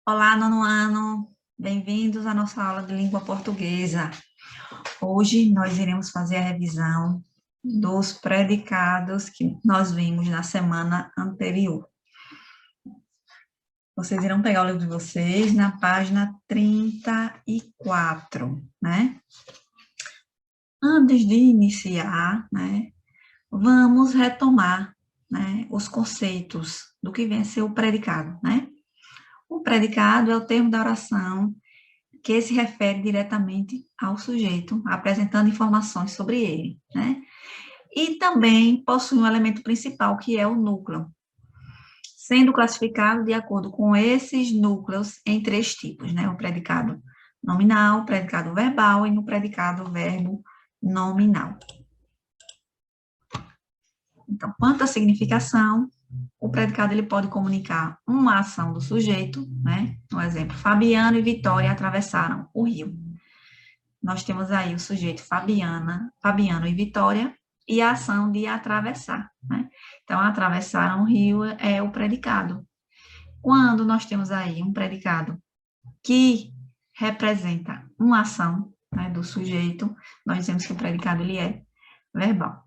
Olá, nono ano, bem-vindos à nossa aula de língua portuguesa. Hoje nós iremos fazer a revisão dos predicados que nós vimos na semana anterior. Vocês irão pegar o livro de vocês na página 34, né? Antes de iniciar, né, vamos retomar, né, os conceitos do que vem a ser o predicado, né? O predicado é o termo da oração que se refere diretamente ao sujeito, apresentando informações sobre ele, né? E também possui um elemento principal, que é o núcleo, sendo classificado de acordo com esses núcleos em três tipos, né? O predicado nominal, o predicado verbal e no predicado verbo nominal. Então, quanto à significação, o predicado ele pode comunicar uma ação do sujeito, né? Um exemplo, Fabiano e Vitória atravessaram o rio. Nós temos aí o sujeito Fabiano e Vitória, e a ação de atravessar, né? Então, atravessaram o rio é o predicado. Quando nós temos aí um predicado que representa uma ação, né, do sujeito, nós dizemos que o predicado ele é verbal.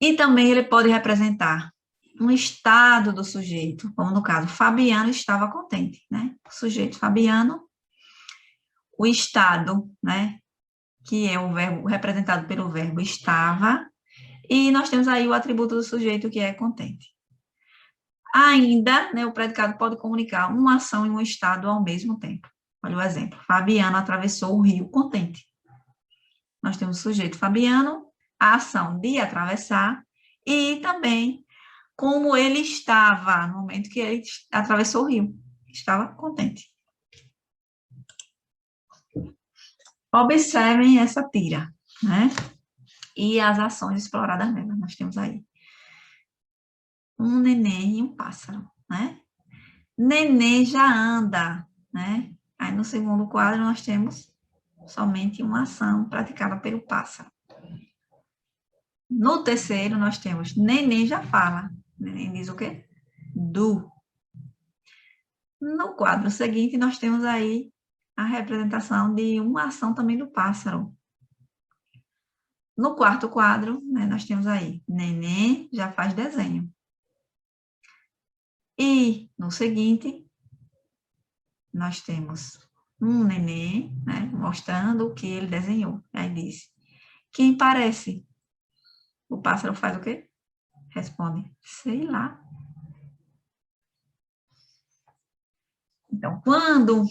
E também ele pode representar um estado do sujeito, como no caso, Fabiano estava contente, né? O sujeito Fabiano, o estado, né, que é o verbo representado pelo verbo estava, e nós temos aí o atributo do sujeito, que é contente. Ainda, né, o predicado pode comunicar uma ação e um estado ao mesmo tempo. Olha o exemplo. Fabiano atravessou o rio contente. Nós temos o sujeito Fabiano, a ação de atravessar, e também como ele estava no momento que ele atravessou o rio. Estava contente. Observem essa tira, né? E as ações exploradas nela. Nós temos aí um neném e um pássaro, né? Neném já anda, né? Aí no segundo quadro nós temos somente uma ação praticada pelo pássaro. No terceiro nós temos neném já fala. Neném diz o quê? Do. No quadro seguinte nós temos aí a representação de uma ação também do pássaro. No quarto quadro, né, nós temos aí neném já faz desenho. E no seguinte, nós temos um neném, né, mostrando o que ele desenhou. Aí diz, quem parece? O pássaro faz o quê? Responde, sei lá. Então, quando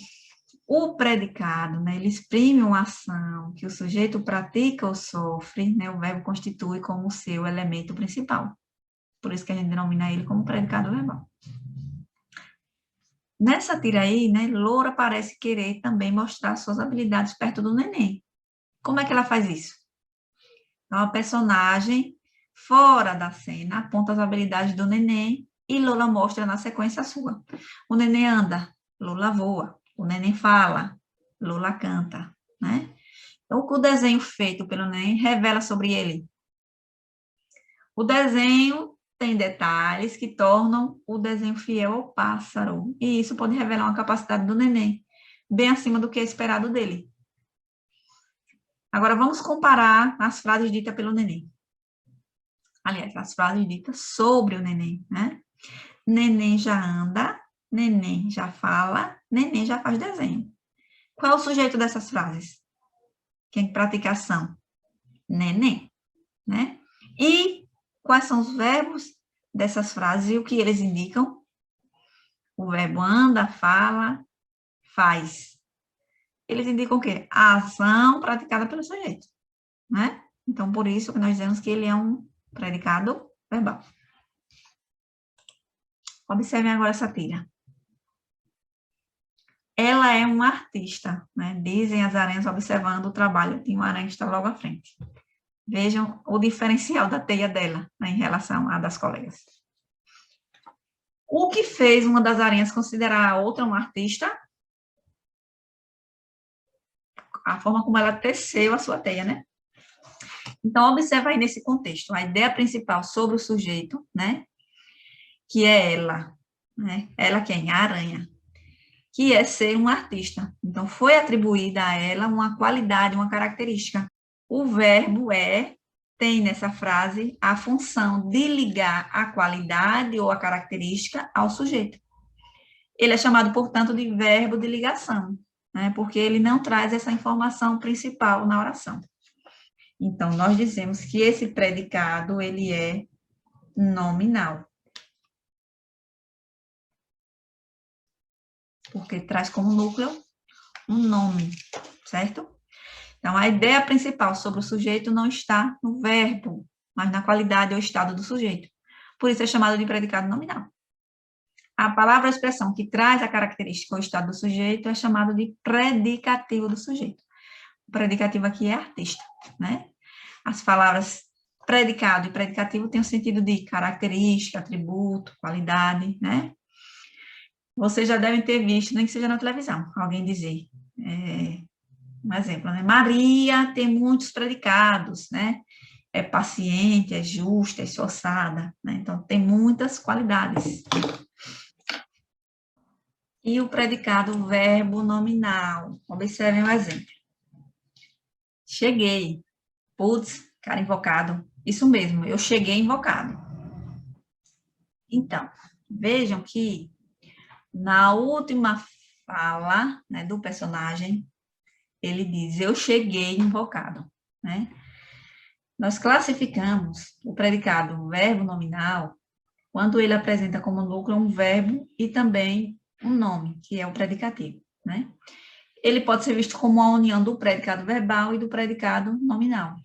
o predicado, né, ele exprime uma ação que o sujeito pratica ou sofre, né, o verbo constitui como seu elemento principal. Por isso que a gente denomina ele como predicado verbal. Nessa tira aí, né, Loura parece querer também mostrar suas habilidades perto do neném. Como é que ela faz isso? Então, a personagem, fora da cena, aponta as habilidades do neném e Lola mostra na sequência a sua. O neném anda, Lola voa. O neném fala, Lola canta, né? Então, o desenho feito pelo neném revela sobre ele. O desenho tem detalhes que tornam o desenho fiel ao pássaro. E isso pode revelar uma capacidade do neném, bem acima do que é esperado dele. Agora, vamos comparar as frases ditas pelo neném. Aliás, as frases ditas sobre o neném, né? Neném já anda, neném já fala, neném já faz desenho. Qual é o sujeito dessas frases? Quem pratica a ação? Neném, né? E quais são os verbos dessas frases e o que eles indicam? O verbo anda, fala, faz. Eles indicam o quê? A ação praticada pelo sujeito, né? Então, por isso que nós dizemos que ele é um predicado verbal. Observem agora essa tira. Ela é uma artista, né? Dizem as aranhas observando o trabalho de uma aranha que está logo à frente. Vejam o diferencial da teia dela, né, em relação à das colegas. O que fez uma das aranhas considerar a outra uma artista? a forma como ela teceu a sua teia, né? Então, observa aí nesse contexto, a ideia principal sobre o sujeito, né? Que é ela, né? Ela quem? A aranha. Que é ser um artista. Então, foi atribuída a ela uma qualidade, uma característica. O verbo tem nessa frase a função de ligar a qualidade ou a característica ao sujeito. Ele é chamado, portanto, de verbo de ligação, né? Porque ele não traz essa informação principal na oração. Então, nós dizemos que esse predicado, ele é nominal. Porque traz como núcleo um nome, certo? Então, a ideia principal sobre o sujeito não está no verbo, mas na qualidade ou estado do sujeito. Por isso é chamado de predicado nominal. A palavra ou expressão que traz a característica ou estado do sujeito é chamado de predicativo do sujeito. O predicativo aqui é artista, né? As palavras predicado e predicativo têm o sentido de característica, atributo, qualidade, né? Vocês já devem ter visto, nem que seja na televisão, alguém dizer, um exemplo, né? Maria tem muitos predicados, né? É paciente, é justa, é esforçada, né? Então, tem muitas qualidades. E o predicado verbo nominal. Observem o exemplo. Cheguei. Putz, cara invocado. Isso mesmo, eu cheguei invocado. Então, vejam que na última fala, né, do personagem, ele diz, eu cheguei invocado, né? Nós classificamos o predicado verbo nominal quando ele apresenta como núcleo um verbo e também um nome, que é o predicativo, né? Ele pode ser visto como a união do predicado verbal e do predicado nominal.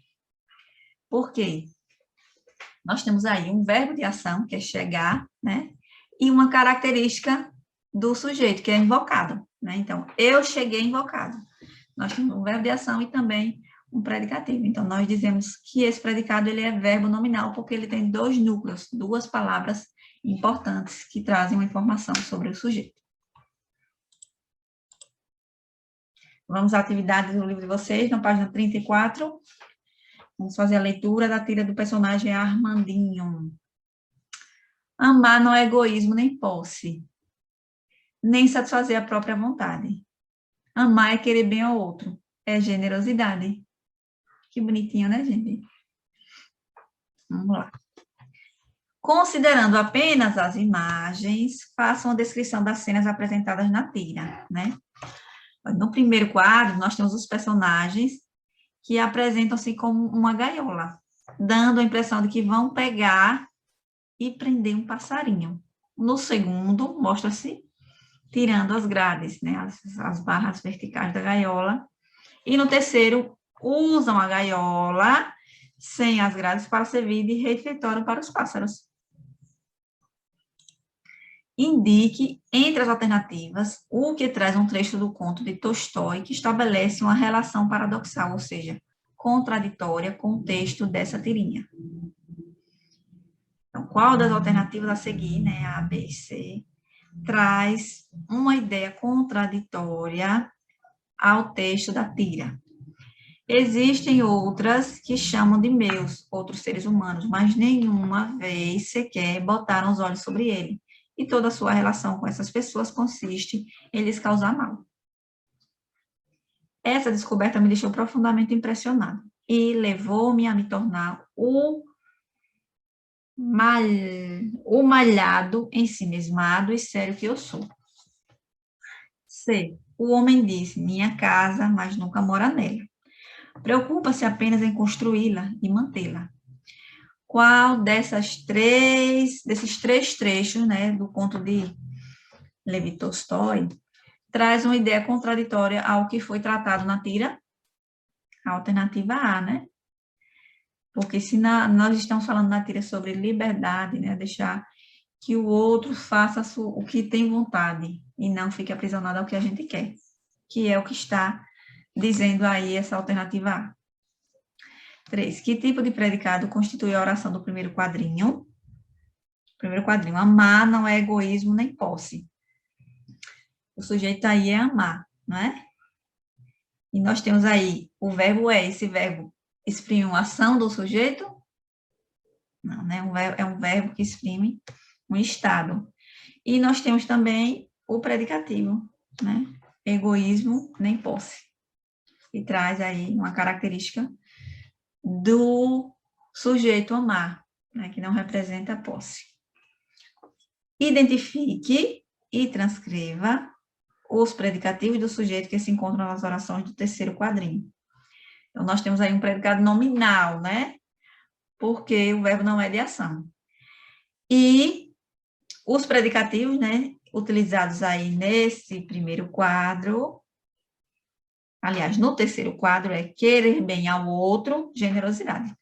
Por quê? Nós temos aí um verbo de ação, que é chegar, né? E uma característica do sujeito, que é invocado, né? Então, eu cheguei invocado. Nós temos um verbo de ação e também um predicativo. Então, nós dizemos que esse predicado ele é verbo nominal, porque ele tem dois núcleos, duas palavras importantes que trazem uma informação sobre o sujeito. Vamos à atividade do livro de vocês, na página 34. Vamos fazer a leitura da tira do personagem Armandinho. Amar não é egoísmo nem posse, nem satisfazer a própria vontade. Amar é querer bem ao outro, é generosidade. Que bonitinho, né, gente? Vamos lá. Considerando apenas as imagens, façam a descrição das cenas apresentadas na tira, né? No primeiro quadro, nós temos os personagens que apresentam-se como uma gaiola, dando a impressão de que vão pegar e prender um passarinho. No segundo, mostra-se tirando as grades, né, as barras verticais da gaiola. E no terceiro, usam a gaiola sem as grades para servir de refeitório para os pássaros. Indique, entre as alternativas, o que traz um trecho do conto de Tolstói que estabelece uma relação paradoxal, ou seja, contraditória com o texto dessa tirinha. Então, qual das alternativas a seguir, né, A, B e C, traz uma ideia contraditória ao texto da tira? Existem outras que chamam de meus, outros seres humanos, mas nenhuma vez sequer botaram os olhos sobre ele. E toda a sua relação com essas pessoas consiste em lhes causar mal. Essa descoberta me deixou profundamente impressionado e levou-me a me tornar o malhado, ensimismado e sério que eu sou. C. O homem diz, minha casa, mas nunca mora nela. Preocupa-se apenas em construí-la e mantê-la. Qual desses três trechos, né, do conto de Levi Tolstói, traz uma ideia contraditória ao que foi tratado na tira? A alternativa A, né? Porque se nós estamos falando na tira sobre liberdade, né, deixar que o outro faça o que tem vontade e não fique aprisionado ao que a gente quer, que é o que está dizendo aí essa alternativa A. 3. Que tipo de predicado constitui a oração do primeiro quadrinho? Primeiro quadrinho, amar não é egoísmo nem posse. O sujeito aí é amar, não é? E nós temos aí o verbo é, esse verbo exprime uma ação do sujeito? Não, né? É um verbo que exprime um estado. E nós temos também o predicativo, né? Egoísmo nem posse. E traz aí uma característica do sujeito amar, né? Que não representa a posse. Identifique e transcreva os predicativos do sujeito que se encontram nas orações do terceiro quadrinho. Então, nós temos aí um predicado nominal, né? Porque o verbo não é de ação. E os predicativos, né? Utilizados aí nesse primeiro quadro, aliás, no terceiro quadro, é querer bem ao outro, generosidade.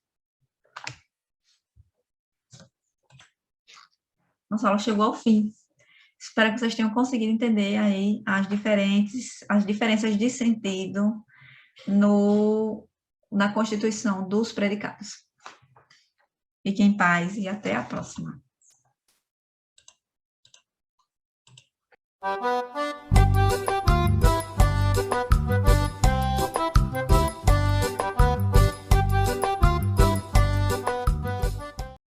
Nossa aula chegou ao fim. Espero que vocês tenham conseguido entender aí as diferenças de sentido na constituição dos predicados. Fiquem em paz e até a próxima.